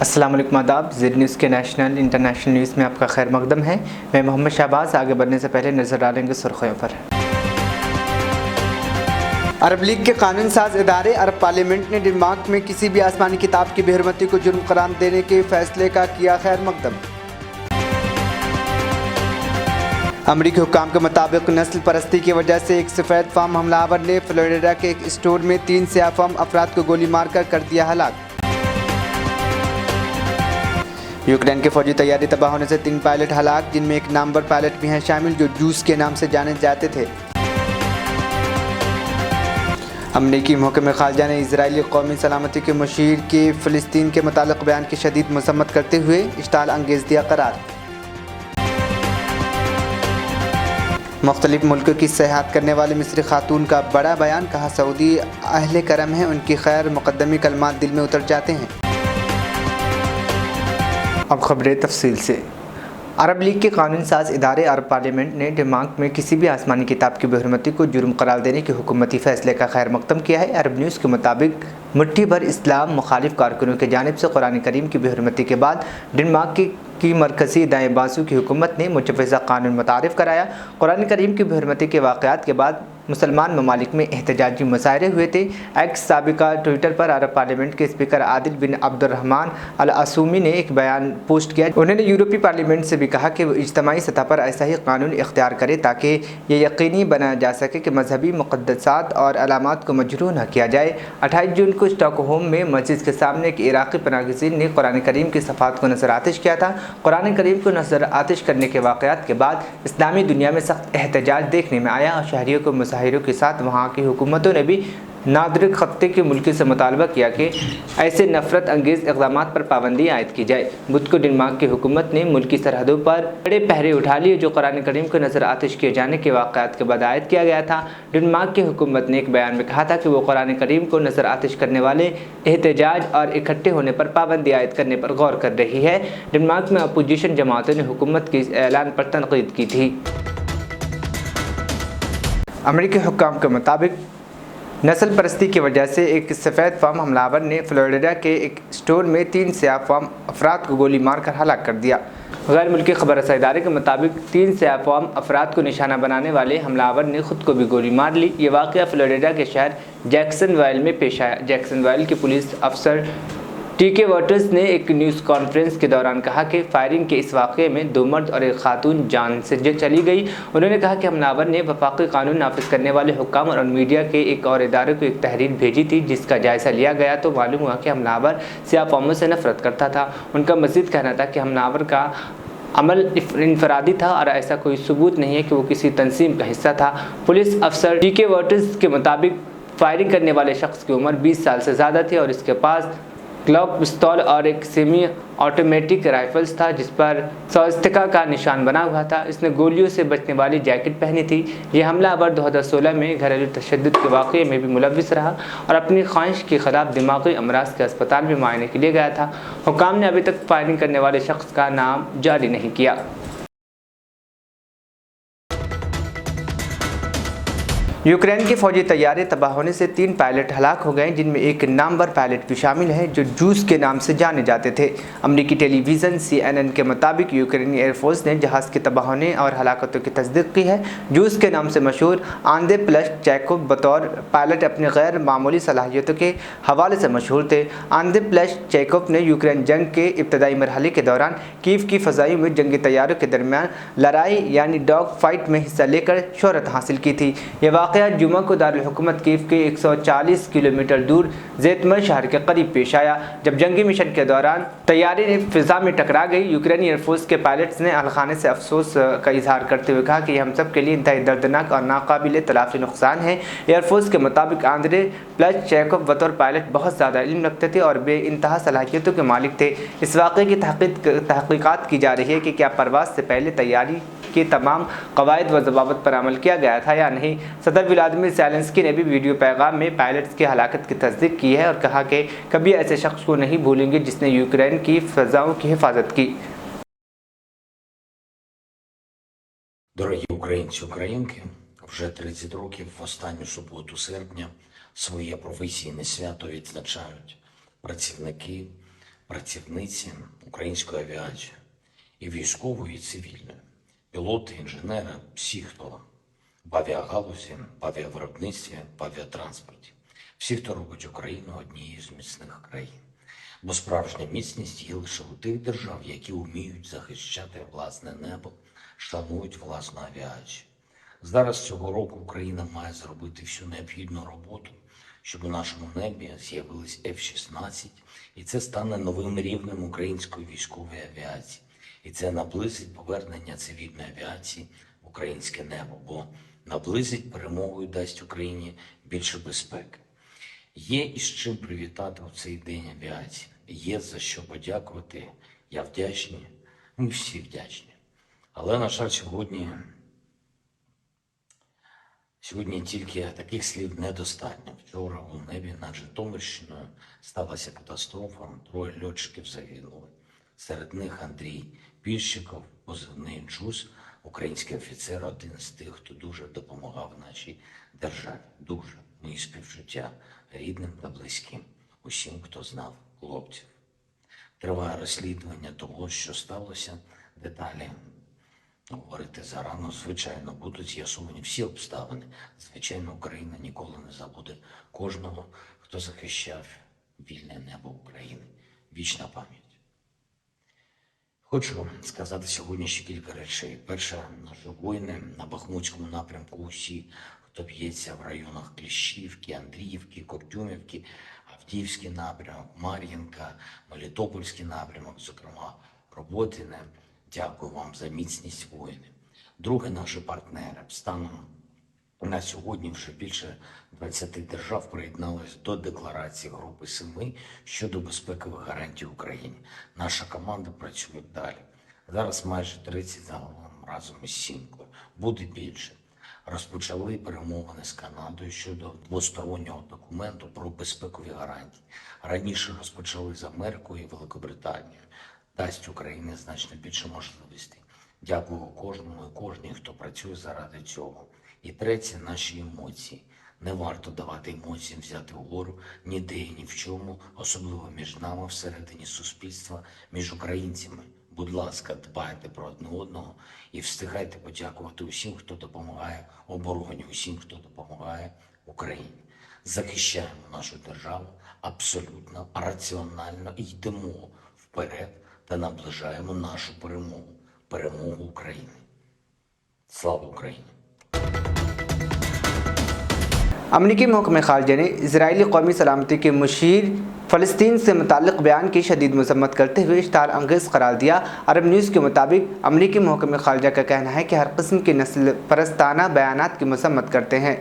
अस्सलाम वालेकुम आदाब। ज़ेड न्यूज़ के नेशनल इंटरनेशनल न्यूज़ में आपका खैर मकदम है। मैं मोहम्मद शहबाज। आगे बढ़ने से पहले नज़र डालेंगे सुर्खियों पर। अरब लीग के कानून साज इदारे अरब पार्लियामेंट ने डेनमार्क में किसी भी आसमानी किताब की बेहरमती को जुर्म करार देने के फैसले का किया खैर मकदम। अमरीकी हुक्काम के मुताबिक नस्ल परस्ती की वजह से एक सफ़ेद फार्म हमलावर ने फ्लोरिडा के एक स्टोर में 3 सियाह फार्म अफराद को गोली मारकर कर दिया हलाक। यूक्रेन की फौजी तैयारी तबाह होने से 3 पायलट हलाक, जिनमें एक नामवर पायलट भी हैं शामिल जो जूस के नाम से जाने जाते थे। अमरीकी महकमे खारजा ने इजरायली कौमी सलामती के मुशीर के फ़लस्तीन के मुतालिक बयान की शदीद मसम्मत करते हुए इश्ताल अंगेज़ दिया करार। मुख्तलिफ मुल्कों की सयाहत करने वाले मिस्री खातून का बड़ा बयान, कहा सऊदी अहले करम हैं, उनकी खैर मुकद्दमी कलमात दिल में उतर जाते हैं। अब खबरें तफसील से। अरब लीग के कानून साज इदारे अरब पार्लियामेंट ने डेनमार्क में किसी भी आसमानी किताब की बेहरमती को जुर्म करार देने के हुकूमती फैसले का खैर मकदम किया है। अरब न्यूज़ के मुताबिक मुट्ठी भर इस्लाम मुखालिफ कारकुनों की जानिब से कुरान करीम की बेहरमती के बाद डेनमार्क की मरकज़ी दाएं बाजू की हुकूमत ने मुतफ़िज़ा कानून मुतारिफ़ कराया। कुरान करीम की बेहरमती के वाक़यात के बाद मुसलमान ममालिक में एहतजाजी मुज़ाहरे हुए थे। एक्स साबिका ट्विटर पर अरब पार्लियामेंट के स्पीकर आदिल बिन अब्दुर्रहमान अल असूमी ने एक बयान पोस्ट किया। उन्होंने यूरोपीय पार्लियामेंट से भी कहा कि वो इज्तमाही सतह पर ऐसा ही कानून इख्तियार करे ताकि ये यकीनी बनाया जा सके कि मजहबी मुक़द्दसात और अलामात को मजरूह न किया जाए। 28 जून को स्टॉकहोम में मस्जिद के सामने एक इराक़ी पनाहगज़ीन ने कुरान करीम की सफ़ात को नज़र आतिश किया था। कुरान करीम को नज़र आतिश करने के वाक़यात के बाद इस्लामी दुनिया में सख्त एहतजाज देखने में आया और शहरियों को मुजाहिरों के साथ वहाँ की हुकूमतों ने भी नादरिक खत्ते के मुल्क से मुतालबा किया कि ऐसे नफरत अंगेज़ इक़दाम पर पाबंदी आयद की जाए। बुध को डेनमार्क की हुकूमत ने मुल्की सरहदों पर बड़े पहरे उठा लिए जो कुरान करीम को नज़र आतिश किए जाने के वाक़यात के बाद आयद किया गया था। डेनमार्क की हुकूमत ने एक बयान में कहा था कि वो कुरान करीम को नज़र आतिश करने वाले एहतजाज और इकट्ठे होने पर पाबंदी आयद करने पर गौर कर रही है। डेनमार्क में अपोजिशन जमातों ने हुकूमत के इस ऐलान पर तनक़ीद की थी। अमरीकी हुक्काम के मुताबिक नस्ल परस्ती की वजह से एक सफ़ेद फार्म हमलावर ने फ्लोरिडा के एक स्टोर में 3 सियाह फार्म अफराद को गोली मारकर हलाक कर दिया। गैर मुल्की खबर रसा इदारे के मुताबिक 3 सियाह फार्म अफराद को निशाना बनाने वाले हमलावर ने खुद को भी गोली मार ली। ये वाक़या फ्लोरिडा के शहर जैक्सनवाइल में पेश आया। जैक्सनवाइल के पुलिस अफसर टीके वाटर्स ने एक न्यूज़ कॉन्फ्रेंस के दौरान कहा कि फायरिंग के इस वाक़े में 2 मर्द और एक खातून जान से चली गई। उन्होंने कहा कि हमलावर ने वफाकी कानून नाफिज करने वाले हुक्काम और मीडिया के एक और इदारे को एक तहरीर भेजी थी, जिसका जायज़ा लिया गया तो मालूम हुआ कि हमलावर सियाह कौमों से नफरत करता था। उनका मज़ीद कहना था कि हमलावर का अमल इनफरादी था और ऐसा कोई सबूत नहीं है कि वो किसी तंजीम का हिस्सा था। पुलिस अफसर टीके वाटर्स के मुताबिक फायरिंग करने वाले शख्स की उम्र 20 साल से ज़्यादा थी और इसके पास ग्लॉक पिस्तौल और एक सेमी ऑटोमेटिक राइफल्स था जिस पर स्वास्तिका का निशान बना हुआ था। इसने गोलियों से बचने वाली जैकेट पहनी थी। यह हमलावर 2016 में घरेलू तशद्दुद के वाक़े में भी मुलव्विस रहा और अपनी ख्वाहिश के ख़िलाफ़ दिमागी अमराज के अस्पताल में मुआयने के लिए गया था। हुक्काम ने अभी तक फायरिंग करने वाले शख्स का नाम जारी नहीं किया। यूक्रेन की फौजी तैयारी तबाह होने से 3 पायलट हलाक हो गए, जिनमें एक नामवर पायलट भी शामिल है जो जूस के नाम से जाने जाते थे। अमरीकी टेलीविज़न CNN के मुताबिक यूक्रेनी एयरफोर्स ने जहाज़ के तबाह होने और हलाकतों की तस्दीक की है। जूस के नाम से मशहूर आंद्रे प्लेश्चेकोव बतौर पायलट अपनी गैर मामूली सलाहियतों के हवाले से मशहूर थे। आंद्रे प्लेश्चेकोव ने यूक्रेन जंग के इब्तदाई मरहले के दौरान कीव की फ़ज़ाई में जंगी तैयारों के दरमियान लड़ाई यानी डॉग फाइट में हिस्सा लेकर शोहरत हासिल की थी। यह जुमा को दारुल हुकूमत कीव के 140 किलोमीटर दूर ज़ैतमर शहर के करीब पेश आया, जब जंगी मिशन के दौरान तैयारी ने फिजा में टकरा गई। यूक्रेनी एयरफोर्स के पायलट्स ने अलखाने से अफसोस का इजहार करते हुए कहा कि हम सब के लिए इंतहाई दर्दनाक और नाकाबिल तलाफी नुकसान है। एयरफोर्स के मुताबिक आंद्रे प्लेश्चेकोव बतौर पायलट बहुत ज़्यादा इल्म रखते थे और बेइंतहा सलाहियतों के मालिक थे। इस वाक़े की तहक़ीक़ात की जा रही है कि क्या परवाज़ से पहले तैयारी के तमाम कवायद व ज़वाबित पर अमल किया गया था या नहीं। सदर व्लादिमीर ज़ेलेंस्की ने भी वीडियो पैगाम में पायलट्स की हलाकत की तस्दीक की है और कहा कि कभी ऐसे शख्स को नहीं भूलेंगे जिसने यूक्रेन की फ़ज़ाओं की हिफाजत की। Дорогі українці, українки, вже 30 років в останню суботу серпня своє професійне свято відзначають працівники працівниці української авіації, і військової, і цивільної, пілоти, інженери, всі, хто в авіагалузі, в авіавиробництві, в авіатранспорті, всі, хто робить Україну однією з міцних країн. Бо справжня міцність є лише у тих держав, які вміють захищати власне небо, шанують власну авіацію. Зараз цього року Україна має зробити всю необхідну роботу, щоб у нашому небі з'явились F-16, і це стане новим рівнем української військової авіації. І це наблизить повернення цивільної авіації в українське небо, бо наблизить перемогу і дасть Україні більше безпеки. Є із чим привітати у цей день авіації, є за що подякувати. Я вдячний, ми всі вдячні. Але, на жаль, сьогодні тільки таких слів недостатньо. Вчора у небі над Житомирщиною сталася катастрофа, 3 льотчиків загинули. Серед них Андрій Пільщиков, позивний Джуз, український офіцер, один з тих, хто дуже допомагав нашій державі. Дуже. Мої співчуття рідним та близьким, усім, хто знав хлопців. Триває розслідування того, що сталося. Деталі говорити зарано. Звичайно, будуть з'ясовані всі обставини. Звичайно, Україна ніколи не забуде кожного, хто захищав вільне небо України. Вічна пам'ять. Хочу сказати сьогодні ще кілька речей. Перше, наші воїни на Бахмутському напрямку, усі, хто б'ється в районах Кліщівки, Андріївки, Коптюмівки, Авдіївський напрямок, Мар'їнка, Мелітопольський напрямок, зокрема, Роботине. Дякую вам за міцність воїнів. Друге, наші партнери. Станом на сьогодні вже більше 20 держав приєдналися до декларації Групи 7 щодо безпекових гарантій Україні. Наша команда працює далі. Зараз майже 30 загалом разом із Сімкою. Буде більше. Розпочали перемовини з Канадою щодо двостороннього документу про безпекові гарантії. Раніше розпочали з Америкою і Великобританією. Дасть Україні значно більше можливостей. Дякую кожному і кожній, хто працює заради цього. І третє, наші емоції. Не варто давати емоціям взяти вгору ніде і ні в чому, особливо між нами, всередині суспільства, між українцями. Будь ласка, дбайте про одне одного і встигайте подякувати усім, хто допомагає обороні, усім, хто допомагає Україні. Захищаємо нашу державу абсолютно раціонально і йдемо вперед та наближаємо нашу перемогу. Перемогу України. Слава Україні! अमरीकी महकमे खारजा ने इजरायली कौमी सलामती के मुशीर फ़लस्तीन से मुताल्लिक़ बयान की शदीद मज़म्मत करते हुए इश्तिहार अंगेज़ करार दिया। अरब न्यूज़ के मुताबिक अमरीकी महकमे खारजा का कहना है कि हर किस्म के नस्ल परस्ताना बयानात की मज़म्मत करते हैं।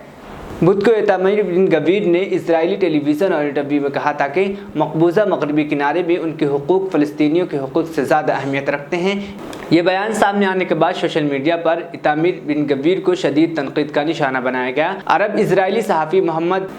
बुध को इतामीर बिन गवीर ने इजरायली टेलीविज़न और इंटरव्यू में कहा था कि मकबूजा मगरबी किनारे में उनके हुकूक फ़लस्तीनियों के हुकूक से ज़्यादा अहमियत रखते हैं। ये बयान सामने आने के बाद सोशल मीडिया पर इतामीर बिन गवीर को शदीद तनकीद का निशाना बनाया गया। अरब इजरायली सहाफ़ी मोहम्मद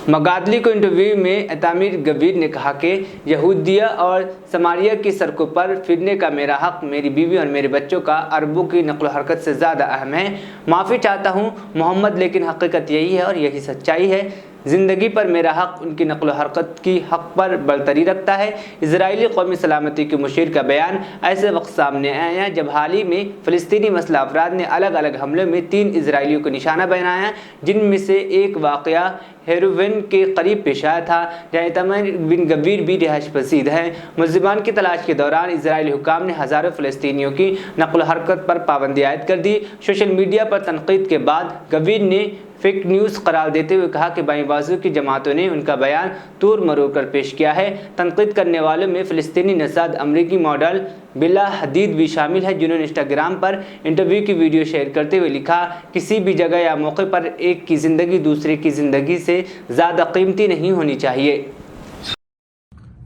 मगादली को इंटरव्यू में इतामीर गवीर ने कहा कि यहूदिया और समारिया की सड़कों पर फिरने का मेरा हक़ मेरी बीवी और मेरे बच्चों का अरबों की नक़्ल हरकत से ज़्यादा अहम है। माफ़ी चाहता हूँ मोहम्मद, लेकिन हकीकत यही है और यही सच्चाई है। ज़िंदगी पर मेरा हक़ उनकी नक़्ल हरकत की हक़ पर बरतरी रखता है। इजरायली कौमी सलामती के मुशीर का बयान ऐसे वक्त सामने आया जब हाल ही में फ़लस्तीनी मसला अफराद ने अलग अलग हमलों में 3 इजरायलियों को निशाना बनाया, जिनमें से एक वाक़या हेरोविन के करीब पेश आया था, जहाँ इतामीर बिन गवीर भी रिहाइश पसीद हैं। मुल्ज़िमान की तलाश के दौरान इजरायली हुकाम ने हज़ारों फ़लस्तीनियों की नक़्ल हरकत पर पाबंदी आयद कर दी। सोशल मीडिया पर तनकीद के बाद गवीर ने फेक न्यूज़ करार देते हुए कहा कि बाईं बाजू की जमातों ने उनका बयान तूर मरोड़ कर पेश किया है। तनकीद करने वालों में फ़लस्तीनी नज़ाद अमरीकी मॉडल बिला हदीद भी शामिल है, जिन्होंने इंस्टाग्राम पर इंटरव्यू की वीडियो शेयर करते हुए लिखा, किसी भी जगह या मौके पर एक की ज़िंदगी दूसरे की ज़िंदगी से ज़्यादा कीमती नहीं होनी चाहिए।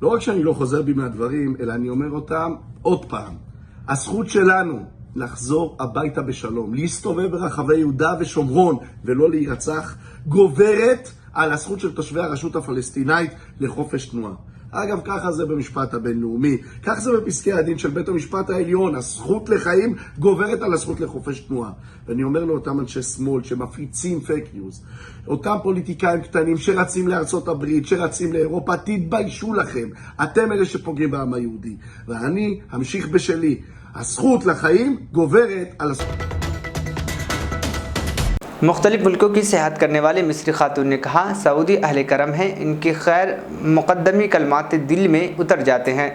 לא רק שאני לא חוזר בי מהדברים, אלא אני אומר אותם עוד פעם. הזכות שלנו לחזור הביתה בשלום, להסתובב ברחבי יהודה ושומרון ולא להירצח, גוברת על הזכות של תושבי הרשות הפלסטינאית לחופש תנועה. אגב, ככה זה במשפט הבינלאומי, כך זה בפסקי הדין של בית המשפט העליון, הזכות לחיים גוברת על הזכות לחופש תנועה. ואני אומר לאותם אנשי שמאל שמפיצים פייק ניוז, אותם פוליטיקאים קטנים שרצים לארצות הברית, שרצים לאירופה, תתביישו לכם. אתם אלה שפוגעים בעם היהודי. ואני אמשיך בשלי. הזכות לחיים גוברת על הזכות... मुख्तलिफ मुल्कों की सेहत करने वाले मिस्री खातून ने कहा, सऊदी अहले करम हैं, इनके खैर मुकद्दमी कलमात दिल में उतर जाते हैं।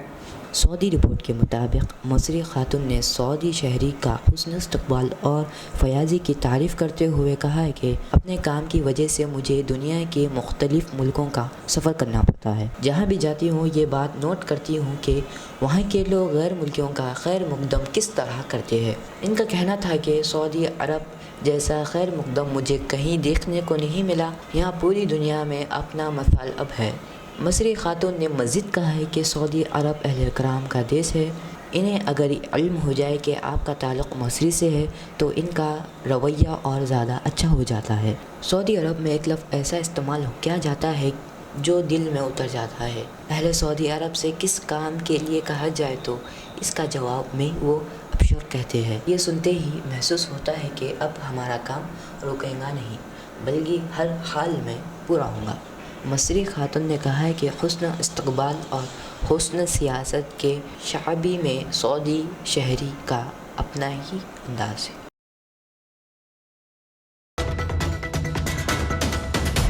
सऊदी रिपोर्ट के मुताबिक मिस्री खातून ने सऊदी शहरी का हुस्न इस्तकबाल और फयाजी की तारीफ़ करते हुए कहा है कि अपने काम की वजह से मुझे दुनिया के मुख्तलिफ मुल्कों का सफ़र करना पड़ता है। जहाँ भी जाती हूँ ये बात नोट करती हूँ कि वहाँ के लोग गैर मुल्कियों का खैर मुक़दम किस तरह करते हैं। इनका कहना था कि सऊदी अरब जैसा खैर मुक़दम मुझे कहीं देखने को नहीं मिला, यहाँ पूरी दुनिया में अपना मसाल अब है। मिस्री खातून ने मज़ीद कहा है कि सऊदी अरब अहले कराम का देश है, इन्हें अगर इल्म हो जाए कि आपका ताल्लुक़ मिस्री से है तो इनका रवैया और ज़्यादा अच्छा हो जाता है। सऊदी अरब में एक लफ्ज़ ऐसा इस्तेमाल किया जाता है जो दिल में उतर जाता है। पहले सऊदी अरब से किस काम के लिए कहा जाए तो इसका जवाब में वो अबशर कहते हैं। ये सुनते ही महसूस होता है कि अब हमारा काम रुकेगा नहीं, बल्कि हर हाल में पूरा होगा। मिस्री खातून ने कहा है कि हुस्न इस्तकबाल और हुस्न सियासत के शाबी में सऊदी शहरी का अपना ही अंदाज़ है।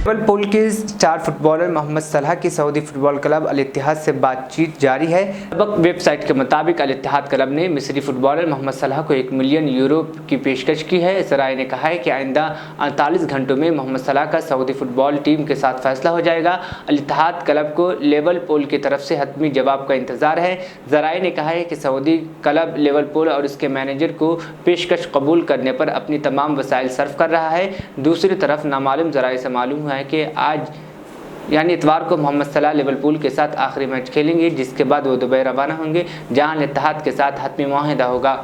लिवरपूल के स्टार फुटबॉलर मोहम्मद सलाह की सऊदी फुटबॉल क्लब अल इत्तिहाद से बातचीत जारी है। सबक वेबसाइट के मुताबिक अल इत्तिहाद क्लब ने मिस्री फुटबॉलर मोहम्मद सलाह को 1 मिलियन यूरो की पेशकश की है। इस राय ने कहा है कि आइंदा 48 घंटों में मोहम्मद सलाह का सऊदी फुटबॉल टीम के साथ फैसला हो जाएगा। अल इत्तिहाद क्लब को लिवरपूल की तरफ से हतमी जवाब का इंतजार है। जराए ने कहा है कि सऊदी क्लब लिवरपूल और उसके मैनेजर को पेशकश कबूल करने पर अपनी तमाम वसाइल सर्फ कर रहा है। दूसरी तरफ नामालूम जराए से मालूम हुआ है कि आज यानी इतवार को मोहम्मद सलाह लिवरपूल के साथ आखिरी मैच खेलेंगे, जिसके बाद वो दुबई रवाना होंगे जहां अल इत्तिहाद के साथ हतमी मुआहिदा होगा।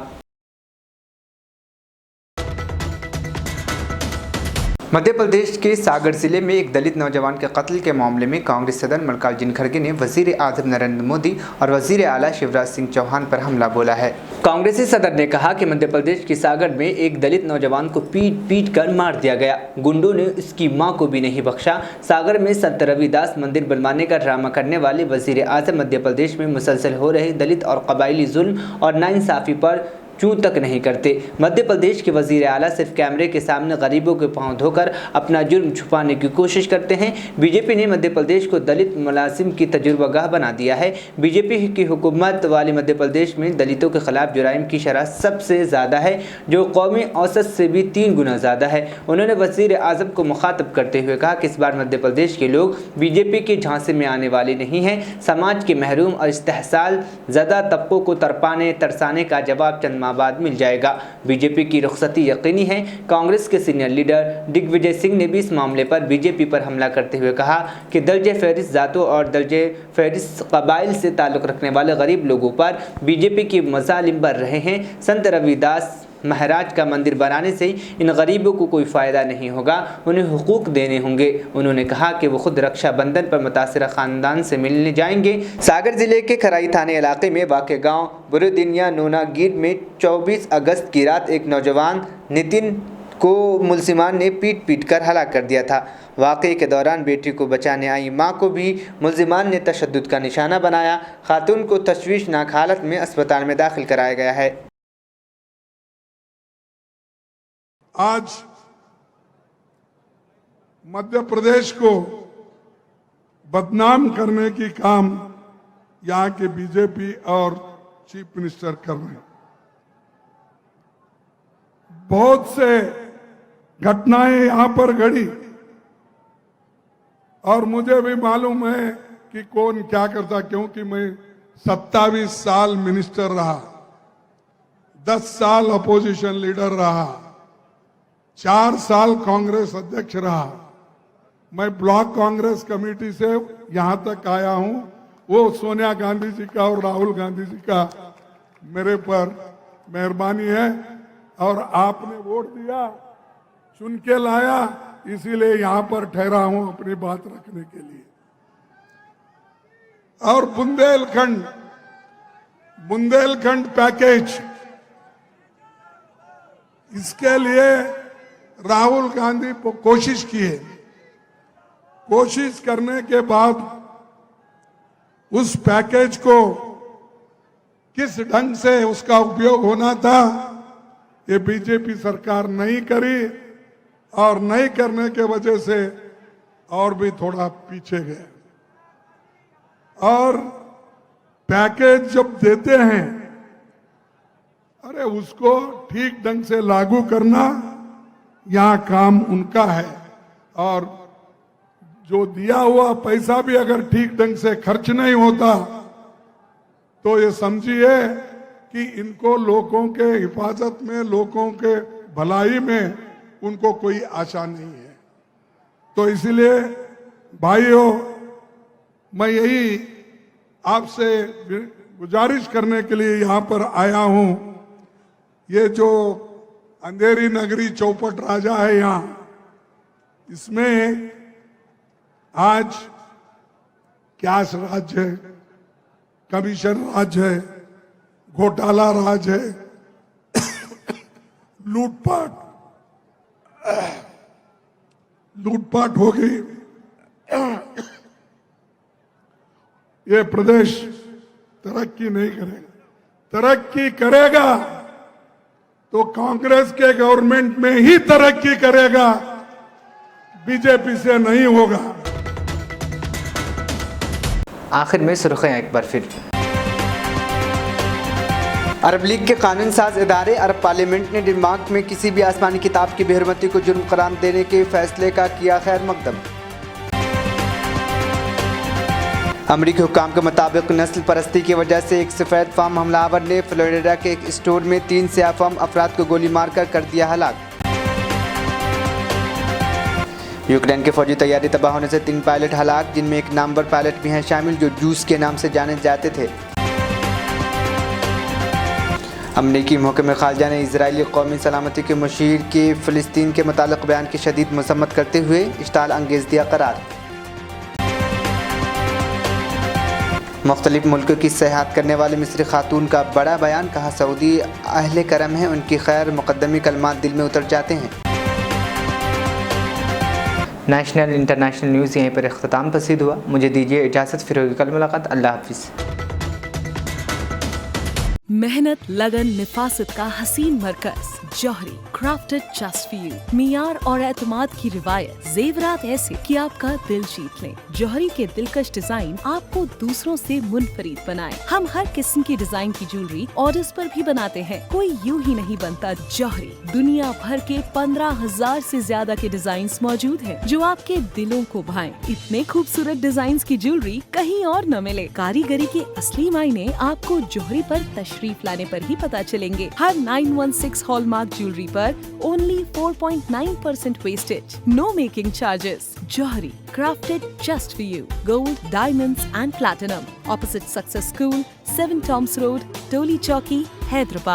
मध्य प्रदेश के सागर जिले में एक दलित नौजवान के कत्ल के मामले में कांग्रेस सदर मल्लिकार्जुन खड़गे ने वजीर आज़म नरेंद्र मोदी और वजीर आला शिवराज सिंह चौहान पर हमला बोला है। कांग्रेसी सदर ने कहा कि मध्य प्रदेश के सागर में एक दलित नौजवान को पीट कर मार दिया गया, गुंडों ने उसकी मां को भी नहीं बख्शा। सागर में संत रविदास मंदिर बनवाने का ड्रामा करने वाले वजीर आज़म मध्य प्रदेश में मुसलसल हो रहे दलित और कबायली जुल्म और नाइंसाफ़ी पर चूं तक नहीं करते। मध्य प्रदेश के वजीर आला सिर्फ कैमरे के सामने गरीबों के पांव धोकर अपना जुर्म छुपाने की कोशिश करते हैं। बीजेपी ने मध्य प्रदेश को दलित मुलाजिम की तजुर्बागाह बना दिया है। बीजेपी की हुकूमत वाले मध्य प्रदेश में दलितों के खिलाफ जुराइम की शरह सबसे ज़्यादा है, जो कौमी औसत से भी 3 गुना ज़्यादा है। उन्होंने वजीर आज़म को मुखातब करते हुए कहा कि इस बार मध्य प्रदेश के लोग बीजेपी के झांसे में आने वाले नहीं हैं। समाज के महरूम और इस्तेहसाल ज़्यादा तबकों को तरसाने का जवाब चंद बाद मिल जाएगा। बीजेपी की रुखसती यकीनी है। कांग्रेस के सीनियर लीडर दिग्विजय सिंह ने भी इस मामले पर बीजेपी पर हमला करते हुए कहा कि दर्जे फहरिस्त जातों और दर्जे फहरिस्त कबाइल से ताल्लुक़ रखने वाले गरीब लोगों पर बीजेपी की मज़ालिम बढ़ रहे हैं। संत रविदास महाराज का मंदिर बनाने से इन गरीबों को कोई फ़ायदा नहीं होगा, उन्हें हुकूक देने होंगे। उन्होंने कहा कि वो खुद रक्षाबंधन पर मुतासिर ख़ानदान से मिलने जाएंगे। सागर ज़िले के खराई थाने इलाके में वाक़े गांव बुरुदिनिया नोनागीर में 24 अगस्त की रात एक नौजवान नितिन को मुलजिमान ने पीट कर हलाक कर दिया था। वाक़े के दौरान बेटी को बचाने आई मां को भी मुलजिमान ने तशद्दुद का निशाना बनाया। खातून को तशवीशनाक हालत में अस्पताल में दाखिल कराया गया है। आज मध्य प्रदेश को बदनाम करने की काम यहाँ के बीजेपी और चीफ मिनिस्टर कर रहे हैं। बहुत से घटनाएं यहाँ पर घड़ी और मुझे भी मालूम है कि कौन क्या करता, क्योंकि मैं 27 साल मिनिस्टर रहा, 10 साल अपोजिशन लीडर रहा, 4 साल कांग्रेस अध्यक्ष रहा। मैं ब्लॉक कांग्रेस कमेटी से यहां तक आया हूं। वो सोनिया गांधी जी का और राहुल गांधी जी का मेरे पर मेहरबानी है और आपने वोट दिया, चुन के लाया, इसीलिए यहां पर ठहरा हूं अपनी बात रखने के लिए। और बुंदेलखंड पैकेज, इसके लिए राहुल गांधी कोशिश किए। कोशिश करने के बाद उस पैकेज को किस ढंग से उसका उपयोग होना था, ये बीजेपी सरकार नहीं करी, और नहीं करने के वजह से और भी थोड़ा पीछे गए। और पैकेज जब देते हैं, अरे उसको ठीक ढंग से लागू करना यहाँ काम उनका है, और जो दिया हुआ पैसा भी अगर ठीक ढंग से खर्च नहीं होता तो ये समझिए कि इनको लोगों के हिफाजत में, लोगों के भलाई में उनको कोई आशा नहीं है। तो इसलिए भाइयों, मैं यही आपसे गुजारिश करने के लिए यहाँ पर आया हूँ। ये जो अंधेरी नगरी चौपट राजा है यहाँ, इसमें आज कैश राज है, कमीशन राज है, घोटाला राज है, लूटपाट हो गई। ये प्रदेश तरक्की नहीं करेगा। तरक्की करेगा तो कांग्रेस के गवर्नमेंट में ही तरक्की करेगा, बीजेपी से नहीं होगा। आखिर में सुर्खियां एक बार फिर। अरब लीग के कानून साज इदारे अरब पार्लियामेंट ने डेनमार्क में किसी भी आसमानी किताब की बेहरमती को जुर्म करार देने के फैसले का किया खैर मकदम। अमरीकी हुक्काम के मुताबिक नस्ल परस्ती की वजह से एक सफ़ेद फार्म हमलावर ने फ्लोरिडा के एक स्टोर में 3 स्याह फार्म अफराद को गोली मारकर कर दिया हलाक। यूक्रेन की फौजी तैयारी तबाह होने से 3 पायलट हलाक, जिनमें एक नामवर पायलट भी हैं शामिल जो जूस के नाम से जाने जाते थे। अमरीकी महकमे खारजा ने इजरायली कौमी सलामती के मुशीर के फ़लस्तीन के मुतालिक बयान की शदीद मसम्मत करते हुए इश्ताल अंगेज़ दिया करार। मुख्तलिफ मुल्कों की सयाहत करने वाले मिस्री खातून का बड़ा बयान, कहा सऊदी अहले करम है, उनकी खैर मुकद्दमी कलमात दिल में उतर जाते हैं। नेशनल इंटरनेशनल न्यूज़ यहीं पर इख्तिताम पसीद हुआ। मुझे दीजिए इजाज़त, फिर होगी कल मुलाकात। अल्लाह हाफिज़। मेहनत, लगन, निफासत का हसीन मरकज जौहरी, क्राफ्टेड जस्ट फॉर यू। मियार और एतमाद की रिवायत, जेवरात ऐसे कि आपका दिल जीत लें। जौहरी के दिलकश डिजाइन आपको दूसरों से मुनफरिद बनाए। हम हर किस्म की डिजाइन की ज्वेलरी ऑर्डर्स पर भी बनाते हैं, कोई यूं ही नहीं बनता। जौहरी दुनिया भर के 15,000 से ज्यादा के डिजाइन मौजूद हैं जो आपके दिलों को भाएं। इतने खूबसूरत डिजाइन की ज्वेलरी कहीं और न मिले। कारीगरी के असली मायने आपको जौहरी पर तशरीफ लाने पर ही पता चलेंगे। हर 916 हॉलमार्क ज्वेलरी पर only 4.9% wastage, no making charges. जौहरी, crafted just for you. Gold, diamonds and platinum. Opposite Success School, 7 Toms Road, Toli Chowki, Hyderabad.